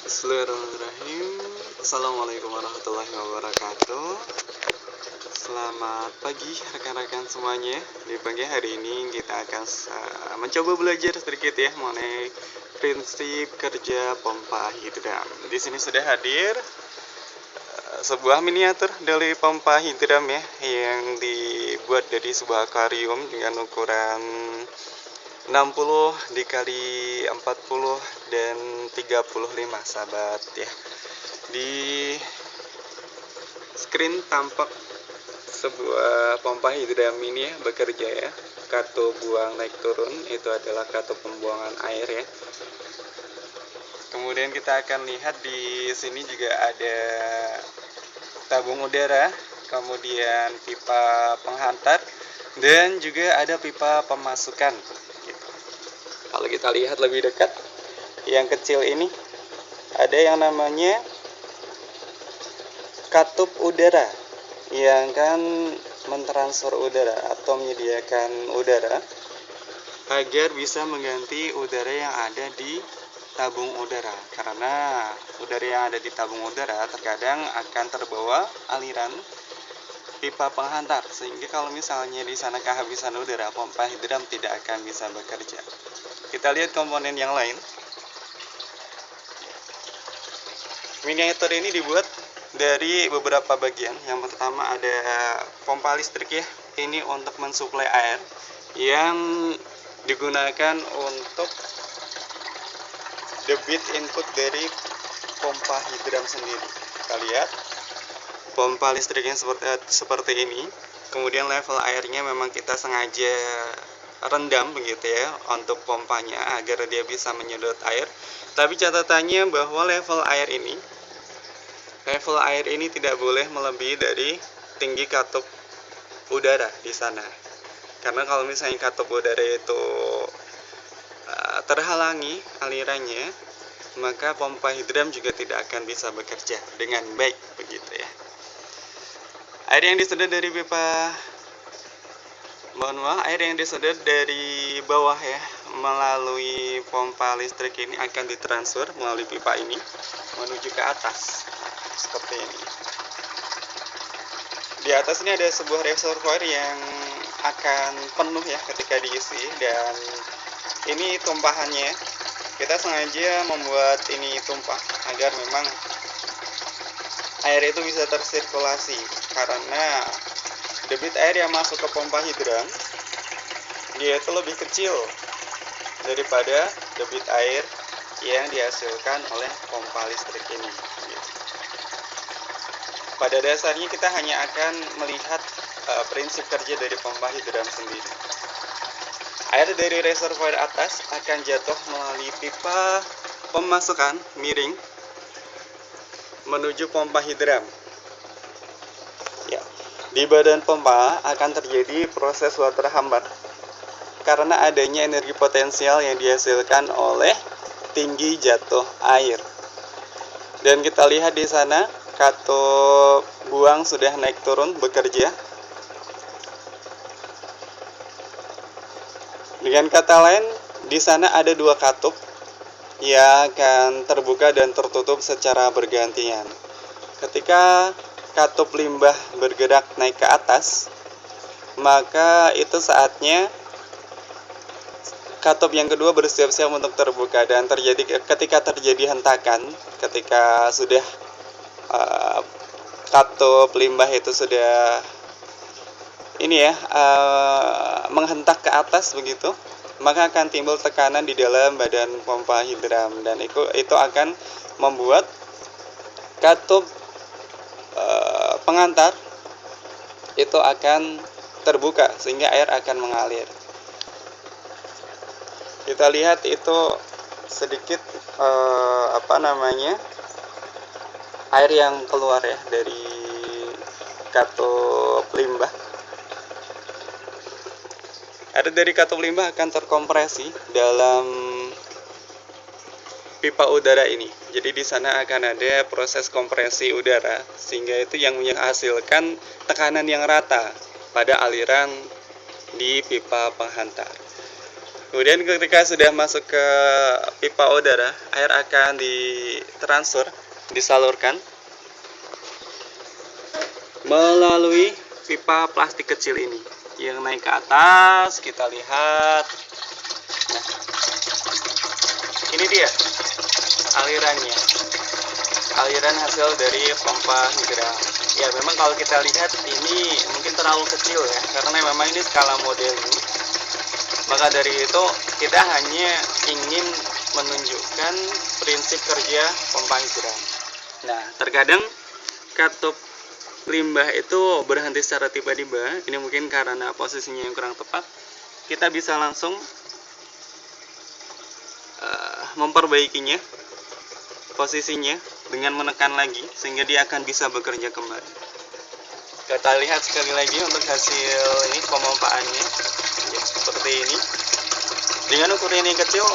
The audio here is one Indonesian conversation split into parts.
Bismillahirrahmanirrahim. Assalamualaikum warahmatullahi wabarakatuh. Selamat pagi rekan-rekan semuanya. Di pagi hari ini kita akan mencoba belajar sedikit ya mengenai prinsip kerja pompa hidram. Di sini sudah hadir sebuah miniatur dari pompa hidram ya, yang dibuat dari sebuah akuarium dengan ukuran 60 dikali 40 dan 35 sahabat ya. Di screen tampak sebuah pompa hidram ini ya, bekerja ya. Katup buang naik turun itu adalah katup pembuangan air ya. Kemudian kita akan lihat di sini juga ada tabung udara, kemudian pipa penghantar, dan juga ada pipa pemasukan. Kalau kita lihat lebih dekat, yang kecil ini ada yang namanya katup udara yang kan mentransfer udara atau menyediakan udara agar bisa mengganti udara yang ada di tabung udara. Karena udara yang ada di tabung udara terkadang akan terbawa aliran pipa penghantar, sehingga kalau misalnya di sana kehabisan udara, pompa hidram tidak akan bisa bekerja. Kita lihat komponen yang lain. Miniatur ini dibuat dari beberapa bagian. Yang pertama ada pompa listrik ya. Ini untuk mensuplai air yang digunakan untuk debit input dari pompa hidram sendiri. Kita lihat pompa listriknya seperti ini. Kemudian level airnya memang kita sengaja rendam begitu ya untuk pompanya agar dia bisa menyedot air. Tapi catatannya bahwa level air ini tidak boleh melebihi dari tinggi katup udara di sana. Karena kalau misalnya katup udara itu terhalangi alirannya, maka pompa hidram juga tidak akan bisa bekerja dengan baik begitu ya. Air yang disedot dari air yang disedot dari bawah ya melalui pompa listrik ini akan ditransfer melalui pipa ini menuju ke atas seperti ini. Di atas ini ada sebuah reservoir yang akan penuh ya ketika diisi, dan ini tumpahannya. Kita sengaja membuat ini tumpah agar memang air itu bisa tersirkulasi, karena debit air yang masuk ke pompa hidram dia itu lebih kecil daripada debit air yang dihasilkan oleh pompa listrik ini. Pada dasarnya kita hanya akan melihat prinsip kerja dari pompa hidram sendiri. Air dari reservoir atas akan jatuh melalui pipa pemasukan miring menuju pompa hidram. Ya, di badan pompa akan terjadi proses water hambar karena adanya energi potensial yang dihasilkan oleh tinggi jatuh air. Dan kita lihat di sana katup buang sudah naik turun bekerja. Dengan kata lain, di sana ada dua katup yang akan terbuka dan tertutup secara bergantian. Ketika katup limbah bergerak naik ke atas, maka itu saatnya katup yang kedua bersiap-siap untuk terbuka, dan ketika terjadi hentakan, ketika sudah katup limbah itu sudah menghentak ke atas begitu, maka akan timbul tekanan di dalam badan pompa hidram, dan itu akan membuat katup pengantar itu akan terbuka sehingga air akan mengalir. Kita lihat itu sedikit air yang keluar ya dari katup limbah. Air dari katup limbah akan terkompresi dalam pipa udara ini. Jadi di sana akan ada proses kompresi udara, sehingga itu yang menghasilkan tekanan yang rata pada aliran di pipa penghantar. Kemudian ketika sudah masuk ke pipa udara, air akan ditransfer, disalurkan melalui pipa plastik kecil ini yang naik ke atas. Kita lihat, nah ini dia alirannya, aliran hasil dari pompa hidran. Ya memang kalau kita lihat ini mungkin terlalu kecil ya, karena memang ini skala modeling. Maka dari itu kita hanya ingin menunjukkan prinsip kerja pompa hidran. Nah terkadang katup limbah itu berhenti secara tiba-tiba. Ini mungkin karena posisinya yang kurang tepat. Kita bisa langsung memperbaikinya posisinya dengan menekan lagi sehingga dia akan bisa bekerja kembali. Kita lihat sekali lagi untuk hasil ini pemompaannya ya, seperti ini. Dengan ukuran yang kecil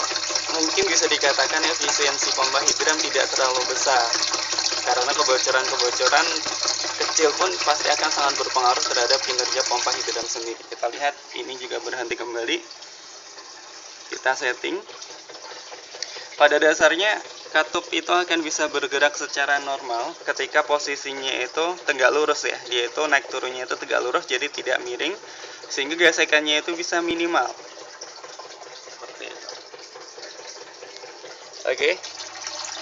mungkin bisa dikatakan efisiensi pompa hidran tidak terlalu besar, karena kebocoran-kebocoran kecil pun pasti akan sangat berpengaruh terhadap kinerja pompa hidran sendiri. Kita lihat ini juga berhenti kembali. Kita setting. Pada dasarnya katup itu akan bisa bergerak secara normal ketika posisinya itu tegak lurus ya. Dia itu naik turunnya itu tegak lurus, jadi tidak miring, sehingga gesekannya itu bisa minimal. Seperti itu. Oke,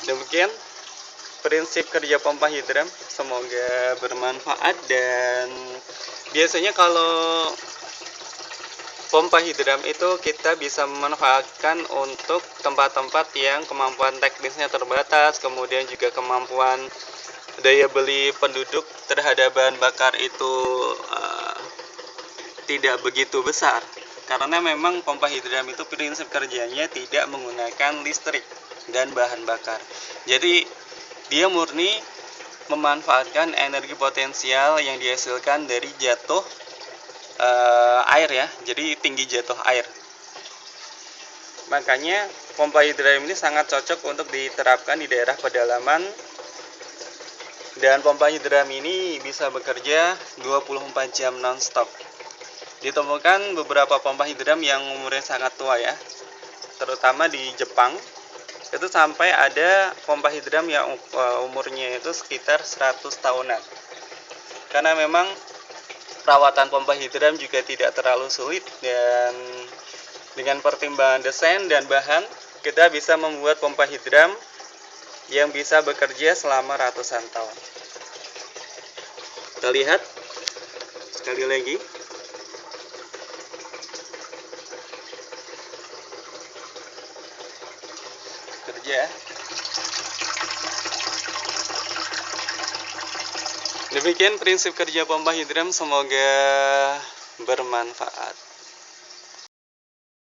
demikian prinsip kerja pompa hidran. Semoga bermanfaat. Dan biasanya kalau pompa hidran itu kita bisa memanfaatkan untuk tempat-tempat yang kemampuan teknisnya terbatas, kemudian juga kemampuan daya beli penduduk terhadap bahan bakar itu tidak begitu besar. Karena memang pompa hidran itu prinsip kerjanya tidak menggunakan listrik dan bahan bakar. Jadi dia murni memanfaatkan energi potensial yang dihasilkan dari jatuh air ya, jadi tinggi jatuh air. Makanya pompa hidran ini sangat cocok untuk diterapkan di daerah pedalaman, dan pompa hidran ini bisa bekerja 24 jam non-stop. Ditemukan beberapa pompa hidran yang umurnya sangat tua ya, terutama di Jepang. Itu sampai ada pompa hidran yang umurnya itu sekitar 100 tahunan. Karena memang perawatan pompa hidran juga tidak terlalu sulit, dan dengan pertimbangan desain dan bahan kita bisa membuat pompa hidran yang bisa bekerja selama ratusan tahun. Kita lihat sekali lagi. Kerja. Demikian prinsip kerja pompa hidran, semoga bermanfaat.